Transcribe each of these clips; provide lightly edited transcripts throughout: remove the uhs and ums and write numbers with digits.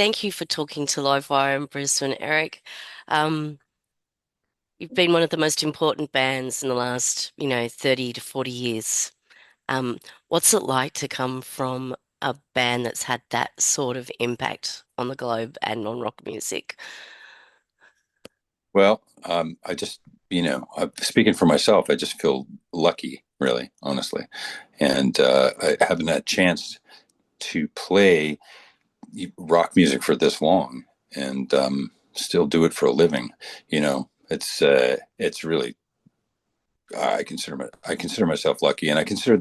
thank you for talking to Livewire in Brisbane, Eric. Um, you've been one of the most important bands in the last, 30 to 40 years. Um, what's it like to come from a band that's had that sort of impact on the globe and on rock music? Well, I just, speaking for myself, I just feel lucky, really, honestly. And having that chance to play rock music for this long and still do it for a living, it's really, I consider myself lucky, and I consider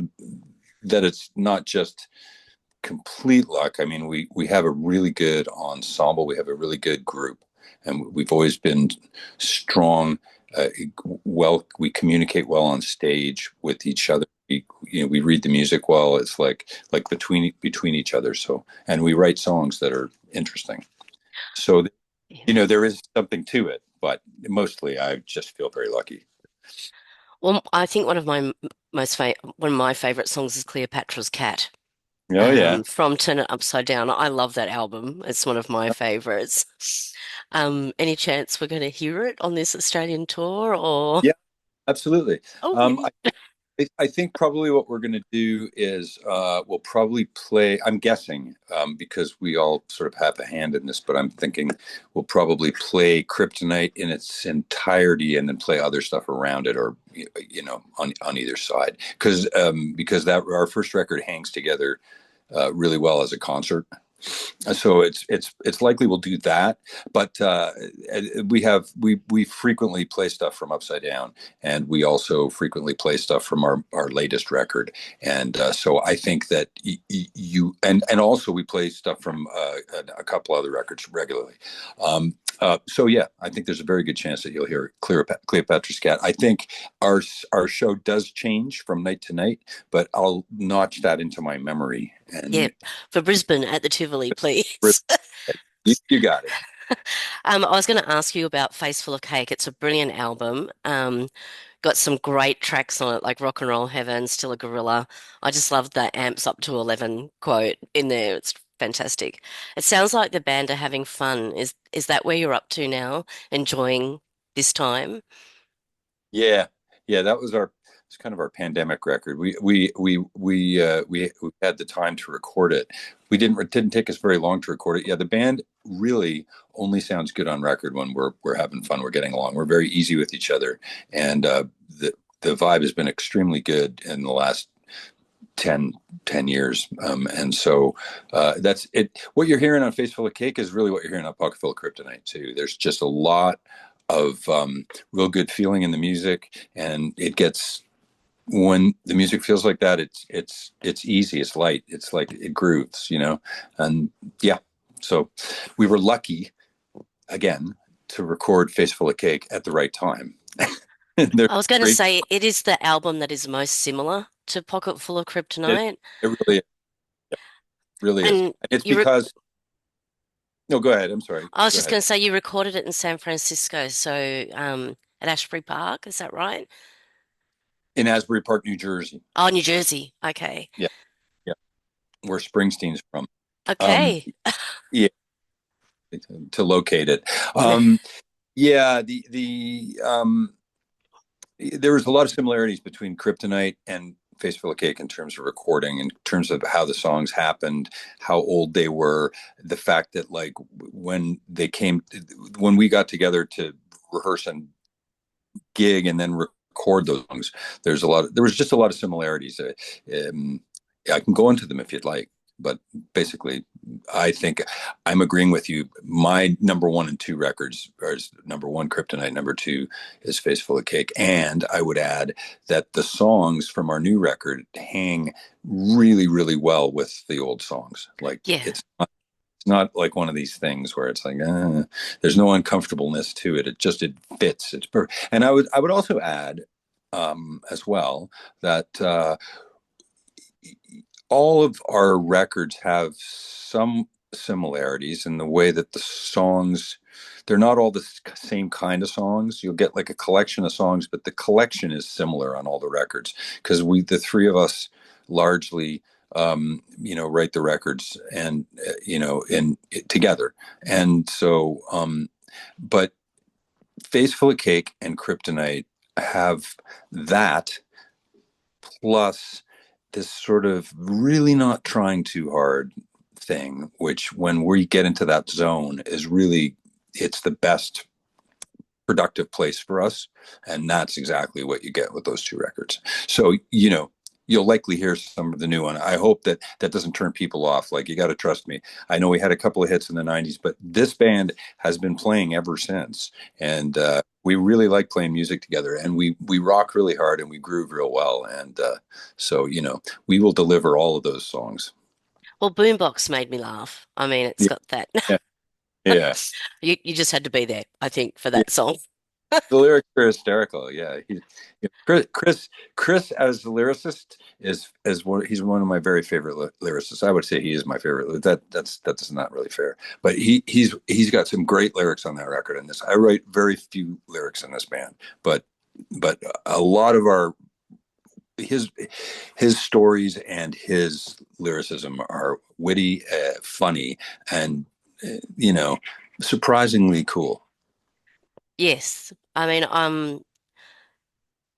that it's not just complete luck. I mean, we have a really good ensemble. We have a really good group, and we've always been strong. We communicate well on stage with each other. We read the music well. It's like between each other. So, and we write songs that are interesting. So, Yeah. there is something to it, but mostly I just feel very lucky. Well, I think one of my favorite songs is Cleopatra's Cat. Oh yeah. From Turn It Upside Down. I love that album. It's one of my favorites. Any chance we're going to hear it on this Australian tour or? Yeah, absolutely. Oh, Um, yay. I think probably what we're going to do is we'll probably play. I'm guessing because we all sort of have a hand in this, but I'm thinking we'll probably play Kryptonite in its entirety and then play other stuff around it, or on either side, because that our first record hangs together really well as a concert. So it's likely we'll do that, but we frequently play stuff from Upside Down, and we also frequently play stuff from our latest record, and so I think that you and also we play stuff from a couple other records regularly. So yeah, I think there's a very good chance that you'll hear Cleopatra's Cat. I think our show does change from night to night, but I'll notch that into my memory Yeah, and. for Brisbane at the Tivoli, please. You got it. I was going to ask you about Face Full of Cake. It's a brilliant album. Got some great tracks on it, like Rock and Roll Heaven, Still a Gorilla. I just love that amps up to 11 quote in there. It's fantastic. It sounds like the band are having fun. Is that where you're up to now? Enjoying this time? Yeah, yeah, that was our it's kind of our pandemic record. We had the time to record it. It didn't take us very long to record it. Yeah, the band really only sounds good on record when we're having fun. We're getting along. We're very easy with each other, and the vibe has been extremely good in the last 10 years. And so that's it. What you're hearing on Face Full of Cake is really what you're hearing on Pocket Full of Kryptonite too. There's just a lot of real good feeling in the music, and it gets when the music feels like that, it's easy, it's light, it's like it grooves, and yeah. So we were lucky again to record Face Full of Cake at the right time. They're I was going to great. say it is the album that is most similar to Pocket Full of It, Kryptonite. it really, really is. And And it's you rec because no, go ahead. I'm sorry. I was Go just ahead. going to say you recorded it in San Francisco, so at Ashbury Park, is that right? In Asbury Park, New Jersey. Oh, New Jersey. Okay. Yeah, yeah, where Springsteen's from. Um, Okay. yeah, to locate it. Yeah, there was a lot of similarities between Kryptonite and Faceful of Cake in terms of recording, in terms of how the songs happened, how old they were, the fact that like when we got together to rehearse and gig and then record those songs, there was just a lot of similarities. Um, I can go into them if you'd like, but basically, I think I'm agreeing with you. My number one and two records are number one Kryptonite, number two is Face Full of Cake, and I would add that the songs from our new record hang really, really well with the old songs. Like Yeah. it's not like one of these things where it's like there's no uncomfortableness to it. It fits. It's perfect. And I would also add as well that all of our records have some similarities in the way that the songs they're not all the same kind of songs. You'll get like a collection of songs, but the collection is similar on all the records because we the three of us largely write the records and in together. And so, but Face Full of Cake and Kryptonite have that plus this sort of really not trying too hard thing, which when we get into that zone is really, it's the best productive place for us. And that's exactly what you get with those two records. So, you'll likely hear some of the new one. I hope that that doesn't turn people off. Like, you got to trust me. I know we had a couple of hits in the 90s, but this band has been playing ever since. And we really like playing music together, and we rock really hard and we groove real well. And so, we will deliver all of those songs. Well, Boombox made me laugh. I mean, it's Yeah. got that. Yeah. Yeah. You just had to be there, I think, for Yeah. that song. The lyrics are hysterical. Yeah, Chris as the lyricist is one. He's one of my very favorite lyricists. I would say he is my favorite. That's not really fair, but he's got some great lyrics on that record. And this, I write very few lyrics in this band, but a lot of our his his stories and his lyricism are witty, funny, and you know surprisingly cool. Yes. I mean,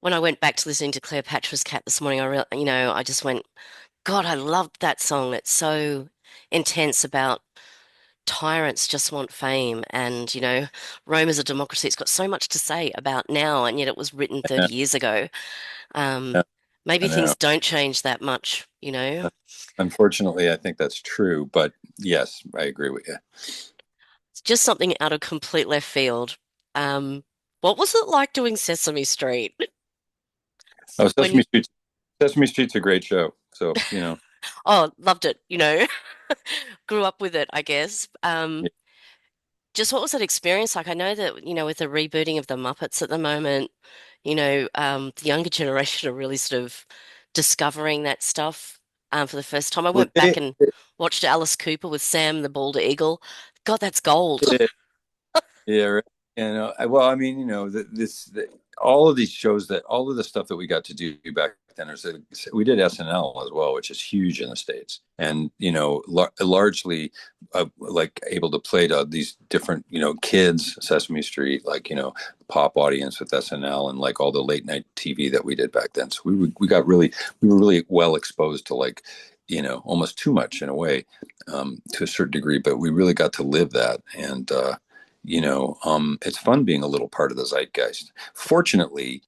when I went back to listening to Cleopatra's Cat this morning, I just went, God, I loved that song. It's so intense about tyrants just want fame, and Rome is a democracy. It's got so much to say about now, and yet it was written 30 Yeah, years ago. Um, yeah, maybe I know. things don't change that much. Unfortunately, I think that's true, but yes, I agree with you. It's just something out of complete left field. Um, what was it like doing Sesame Street? Oh, When Sesame Street's a great show. So, Oh, loved it. Grew up with it, I guess. yeah, Just what was that experience like? I know that, with the rebooting of the Muppets at the moment, the younger generation are really sort of discovering that stuff for the first time. I well, went back and watched Alice Cooper with Sam the Bald Eagle. God, that's gold. yeah, right. Well, I mean, all of these shows that all of the stuff that we got to do back then is that we did SNL as well, which is huge in the States, and largely like able to play to these different kids, Sesame Street, like pop audience with SNL, and like all the late night TV that we did back then. So we were really well exposed to like almost too much in a way, to a certain degree, but we really got to live that. And it's fun being a little part of the zeitgeist. Fortunately,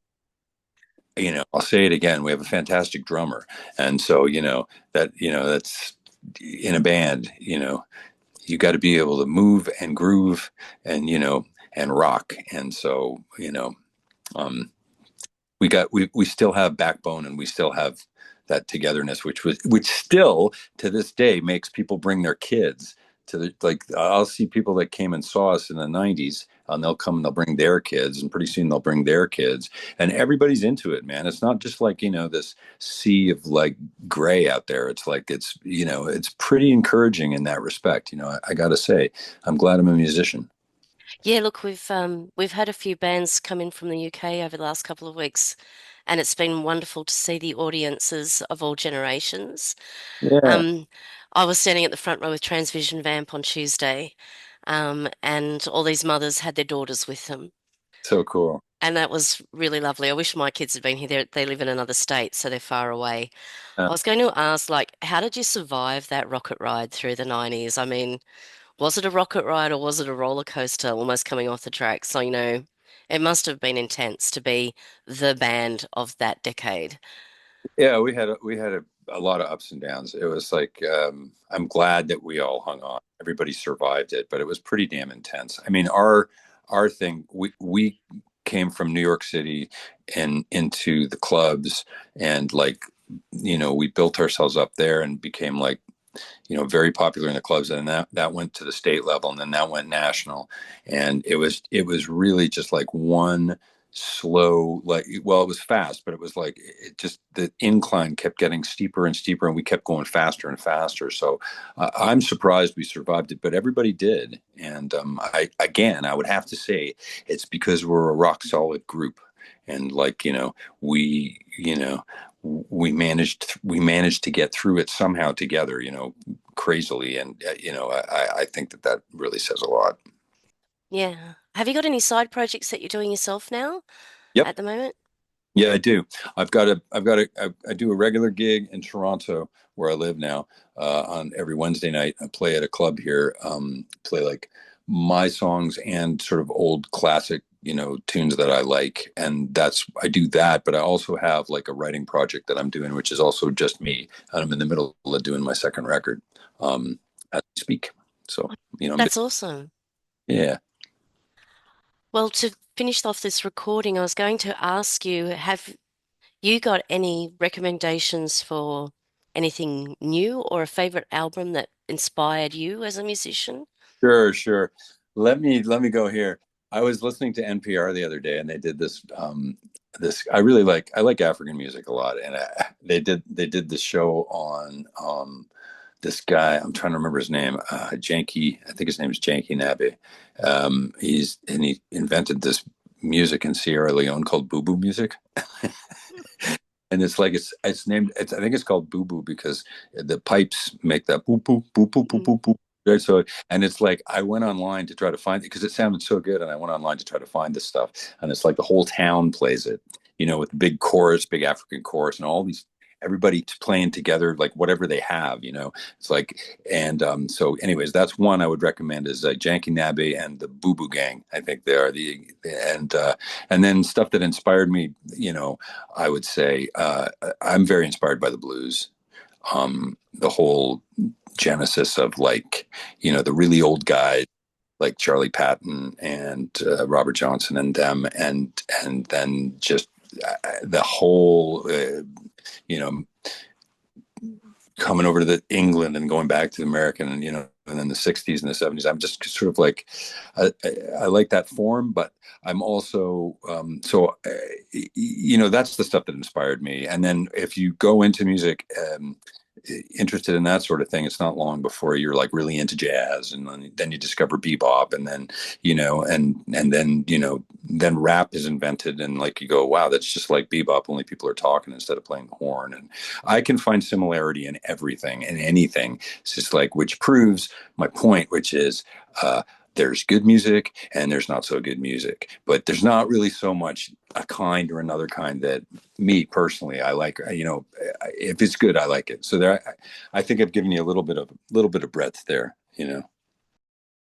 I'll say it again, we have a fantastic drummer. And so, that's in a band, you got to be able to move and groove and, and rock. And so, um, we still have backbone, and we still have that togetherness, which still to this day makes people bring their kids to the, like, I'll see people that came and saw us in the 90s, and they'll come and they'll bring their kids, and pretty soon they'll bring their kids, and everybody's into it, man. It's not just like this sea of like gray out there. It's like it's pretty encouraging in that respect. I gotta say, I'm glad I'm a musician. Yeah, look, we've had a few bands come in from the UK over the last couple of weeks, and it's been wonderful to see the audiences of all generations. Yeah, Um, I was standing at the front row with Transvision Vamp on Tuesday, and all these mothers had their daughters with them. so cool. And that was really lovely. I wish my kids had been here. They live in another state, so they're far away. Uh, I was going to ask, like, how did you survive that rocket ride through the 90s? I mean, was it a rocket ride or was it a roller coaster almost coming off the track? So, it must have been intense to be the band of that decade. Yeah, we had a lot of ups and downs. It was like, I'm glad that we all hung on. Everybody survived it, but it was pretty damn intense. I mean, our thing, we came from New York City and into the clubs, and like we built ourselves up there and became like very popular in the clubs, and that went to the state level, and then that went national, and it was really just like one slow, like, well, it was fast, but it was like it just, the incline kept getting steeper and steeper, and we kept going faster and faster. So I'm surprised we survived it, but everybody did. And I would have to say it's because we're a rock solid group, and like, we managed to get through it somehow together, crazily. And I think that really says a lot. Yeah. Have you got any side projects that you're doing yourself now Yep. at the moment? Yeah, I do. I do a regular gig in Toronto where I live now, on every Wednesday night. I play at a club here, play like my songs and sort of old classic, tunes that I like. And I do that, but I also have like a writing project that I'm doing, which is also just me. And I'm in the middle of doing my second record, as we speak. So, I'm That's awesome. yeah. Well, to finish off this recording, I was going to ask you, have you got any recommendations for anything new or a favorite album that inspired you as a musician? Sure, sure. Let me go here. I was listening to NPR the other day, and they did this. I like African music a lot, and they did this show on this guy. I'm trying to remember his name. Janky. I think his name is Janky Nabe. He invented this music in Sierra Leone called boo boo music. And it's like it's named. I think it's called boo boo because the pipes make that boo boo boo boo boo Mm. boo boo. Right. So, and it's like I went online to try to find it because it sounded so good, and I went online to try to find this stuff, and it's like the whole town plays it, with the big chorus, big African chorus, and all these everybody playing together like whatever they have. It's like, and so anyways, that's one I would recommend is Janky Nabe and the Boo Boo Gang. I think they are and then stuff that inspired me. I would say I'm very inspired by the blues. The whole genesis of like, the really old guys like Charlie Patton and Robert Johnson and them, and then just the whole, you know, coming over to England and going back to the American, and then the 60s and the 70s. I'm just sort of like, I like that form, but I'm also, that's the stuff that inspired me. And then if you go into music, interested in that sort of thing, it's not long before you're like really into jazz, and then you discover bebop, and then, then rap is invented, and like you go, wow, that's just like bebop, only people are talking instead of playing the horn. And I can find similarity in everything and anything. It's just like, which proves my point, which is, there's good music and there's not so good music, but there's not really so much a kind or another kind that me personally I like. If it's good, I like it. So there, I think I've given you a little bit of breadth there.